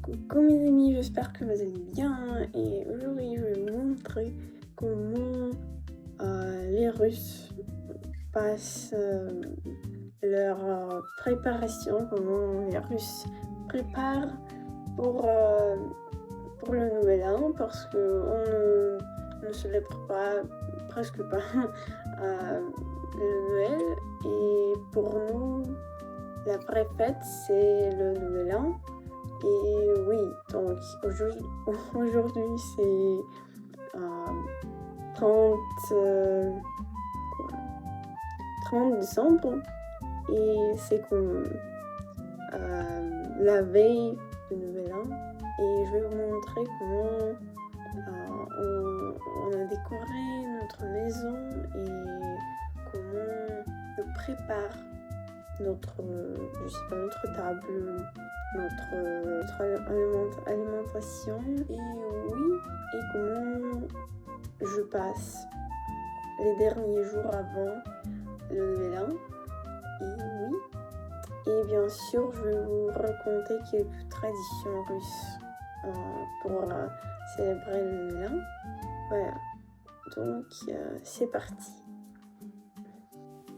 Coucou mes amis, j'espère que vous allez bien et aujourd'hui je vais vous montrer comment les Russes passent leur préparation, comment les Russes préparent pour le Nouvel An parce qu'on ne célèbre pas, presque pas le Noël et pour nous la vraie fête c'est le Nouvel An. Et oui, donc aujourd'hui c'est 30 décembre et c'est comme la veille du Nouvel An et je vais vous montrer comment on a décoré notre maison et comment on prépare notre table, notre alimentation et oui, et comment je passe les derniers jours avant le Nouvel An et oui, et bien sûr je vais vous raconter quelques traditions russes pour célébrer le Nouvel An. Voilà, donc c'est parti.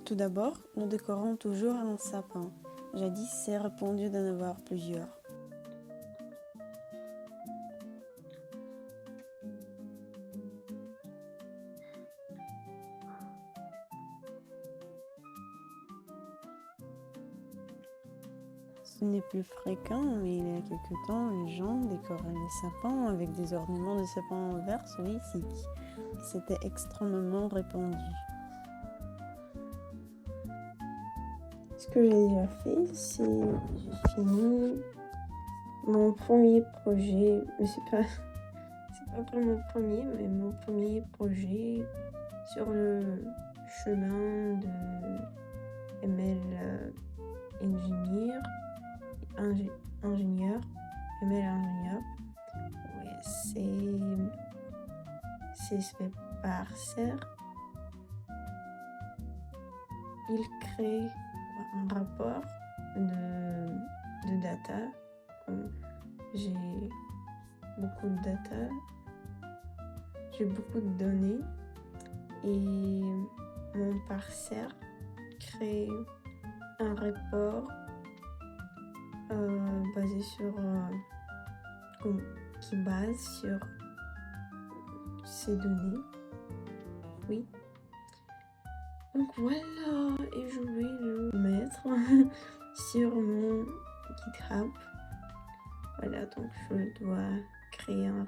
Tout d'abord, nous décorons toujours un sapin. Jadis, c'est répandu d'en avoir plusieurs. Ce n'est plus fréquent, mais il y a quelque temps, les gens décoraient les sapins avec des ornements de sapin en verre soviétique. C'était extrêmement répandu. Ce que j'ai déjà fait, c'est j'ai fini mon premier projet, mais c'est pas vraiment premier, mais mon premier projet sur le chemin de ML ingénieur, ML ingénieur. Ouais, c'est fait par Serre. Il crée un rapport de data. J'ai beaucoup de data, j'ai beaucoup de données et mon parser crée un rapport basé sur qui base sur ces données. Oui. Donc voilà, et je vais le mettre sur mon GitHub. Voilà, donc je dois créer un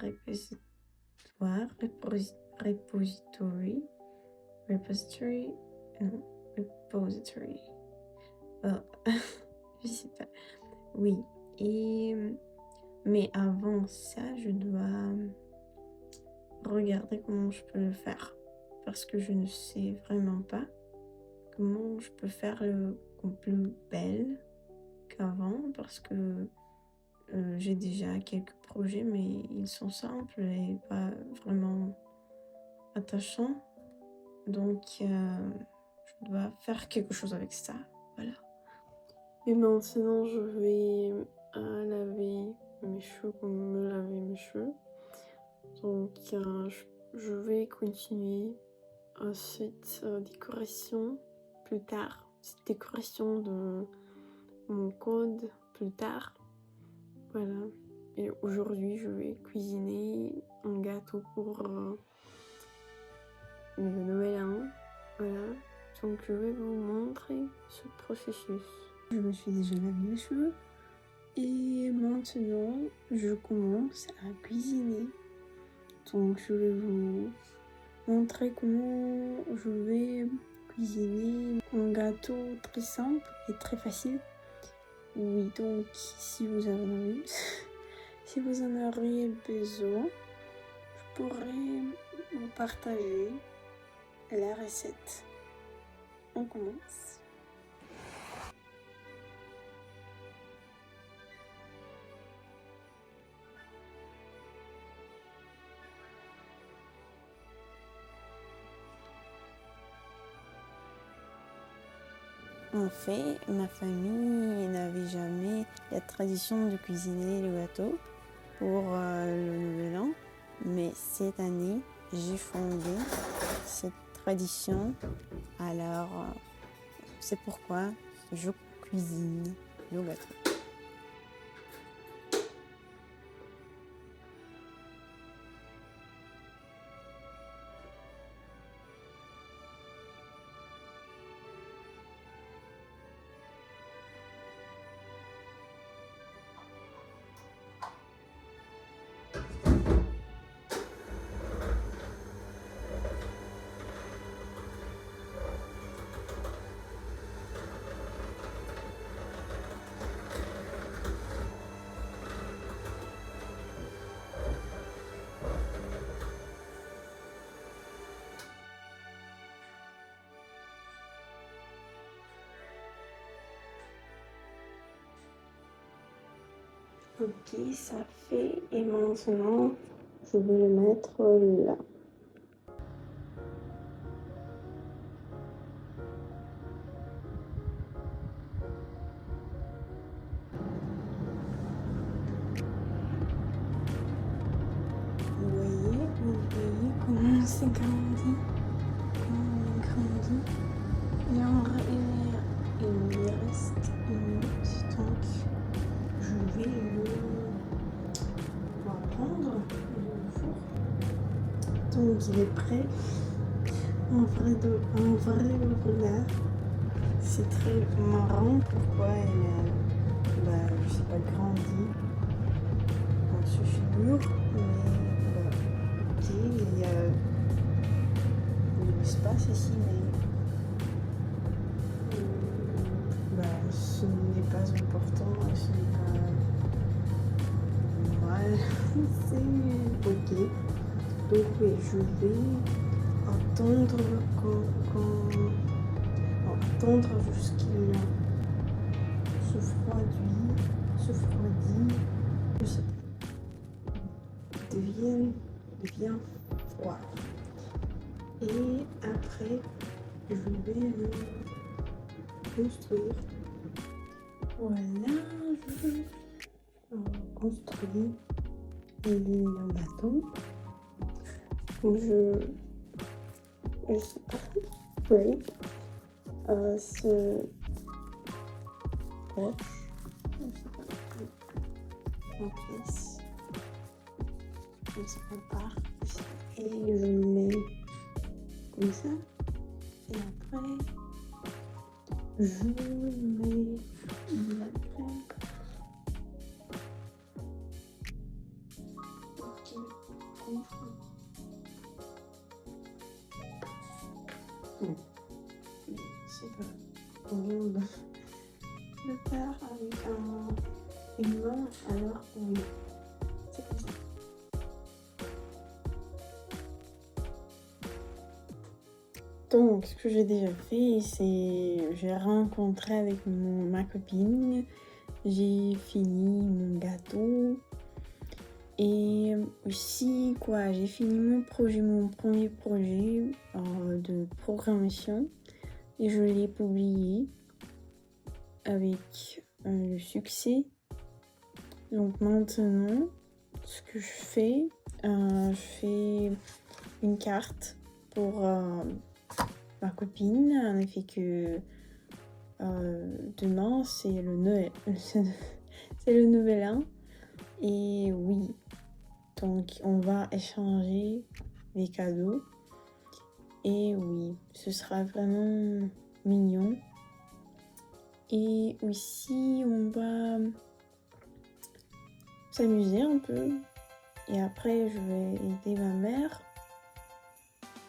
repository. Oh, je sais pas. Oui, mais avant ça, je dois regarder comment je peux le faire parce que je ne sais vraiment pas comment je peux faire le plus belle qu'avant parce que j'ai déjà quelques projets mais ils sont simples et pas vraiment attachants, donc je dois faire quelque chose avec ça. Voilà. Et maintenant je vais laver mes cheveux comme me laver mes cheveux, donc je vais continuer cette décoration plus tard, cette décoration de mon code plus tard. Voilà, et aujourd'hui je vais cuisiner un gâteau pour le Nouvel An. Voilà, donc je vais vous montrer ce processus. Je me suis déjà lavé les cheveux et maintenant je commence à cuisiner. Donc je vais vous montrer comment je vais cuisiner un gâteau très simple et très facile. Oui, donc si vous en auriez besoin, je pourrais vous partager la recette. On commence. En fait, ma famille n'avait jamais la tradition de cuisiner le gâteau pour le Nouvel An, mais cette année, j'ai fondé cette tradition. Alors, c'est pourquoi je cuisine le gâteau. Ok, ça fait. Et maintenant, je vais le mettre là. Vous voyez comment c'est grandi, comment on a grandi. Il lui reste une minute, donc je vais le prendre le four. Donc il est prêt. En vrai regard, c'est très marrant pourquoi je sais pas, grandi dans ce figure, mais ok, il y a de l'espace ici, mais ce n'est pas important, ce n'est pas mal, c'est ok. Donc oui, je vais attendre attendre jusqu'il se refroidit, devient froid. Et après, je vais le construire. Voilà, je construis le bateau. Je sais pas, oui, ce poche, je sais pas, en pièces, je se prépare et je mets comme ça, et après je mets la crème. C'est pas combien de le faire avec une main, alors oui, c'est comme ça. Donc, ce que j'ai déjà fait, c'est j'ai rencontré avec ma copine, j'ai fini mon gâteau et aussi j'ai fini mon premier projet de programmation et je l'ai publié avec le succès. Donc maintenant, ce que je fais une carte pour ma copine, en effet que demain c'est le Noël, c'est le Nouvel An, et oui, donc on va échanger des cadeaux, et oui, ce sera vraiment mignon. Et aussi on va s'amuser un peu, et après je vais aider ma mère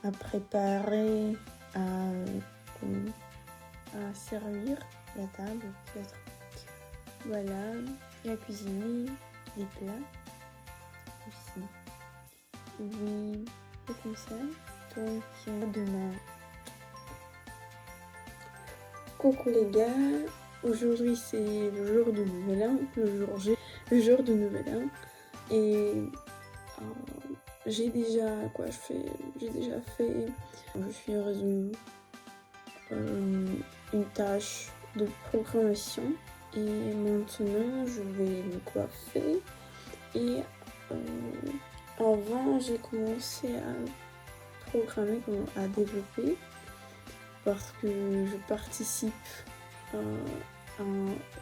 à préparer, à servir la table peut-être, voilà, et à cuisiner des plats aussi. Oui, c'est comme ça. Donc demain. Coucou les gars, aujourd'hui c'est le jour de Nouvel An, le jour de Nouvel An, et j'ai déjà fait, je suis heureuse une tâche de programmation. Et maintenant, je vais me coiffer. Et avant, j'ai commencé à programmer, à développer, parce que je participe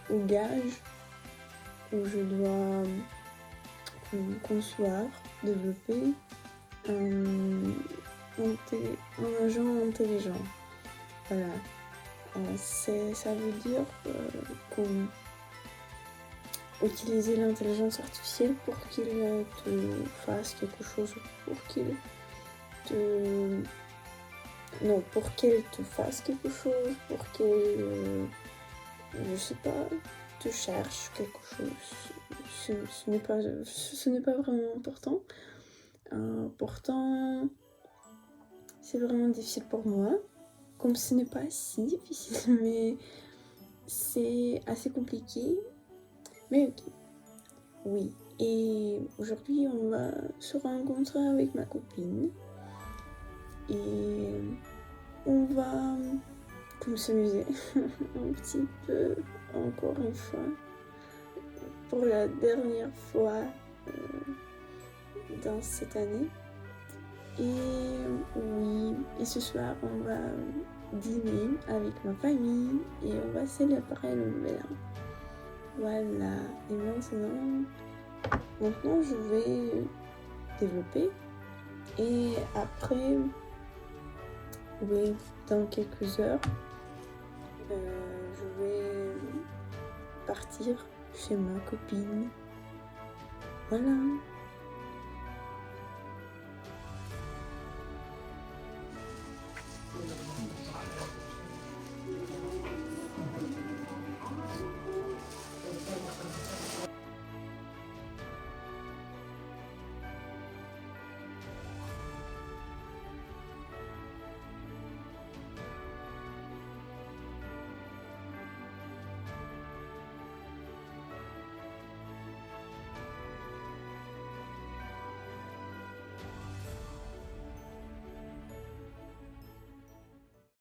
au gage où je dois concevoir, développer un agent intelligent. Voilà. Ça veut dire utiliser l'intelligence artificielle pour qu'il te fasse quelque chose, pour qu'elle te fasse quelque chose, pour qu'elle, je sais pas, te cherche quelque chose. Ce n'est pas vraiment important. Pourtant, c'est vraiment difficile pour moi. Comme ce n'est pas si difficile, mais c'est assez compliqué. Mais ok. Oui. Et aujourd'hui, on va se rencontrer avec ma copine. Et on va s'amuser un petit peu, encore une fois. Pour la dernière fois dans cette année. Et oui, et ce soir, on va dîner avec ma famille et on va célébrer le nouvel an. Voilà, et maintenant je vais développer et après, oui, dans quelques heures, je vais partir chez ma copine. Voilà.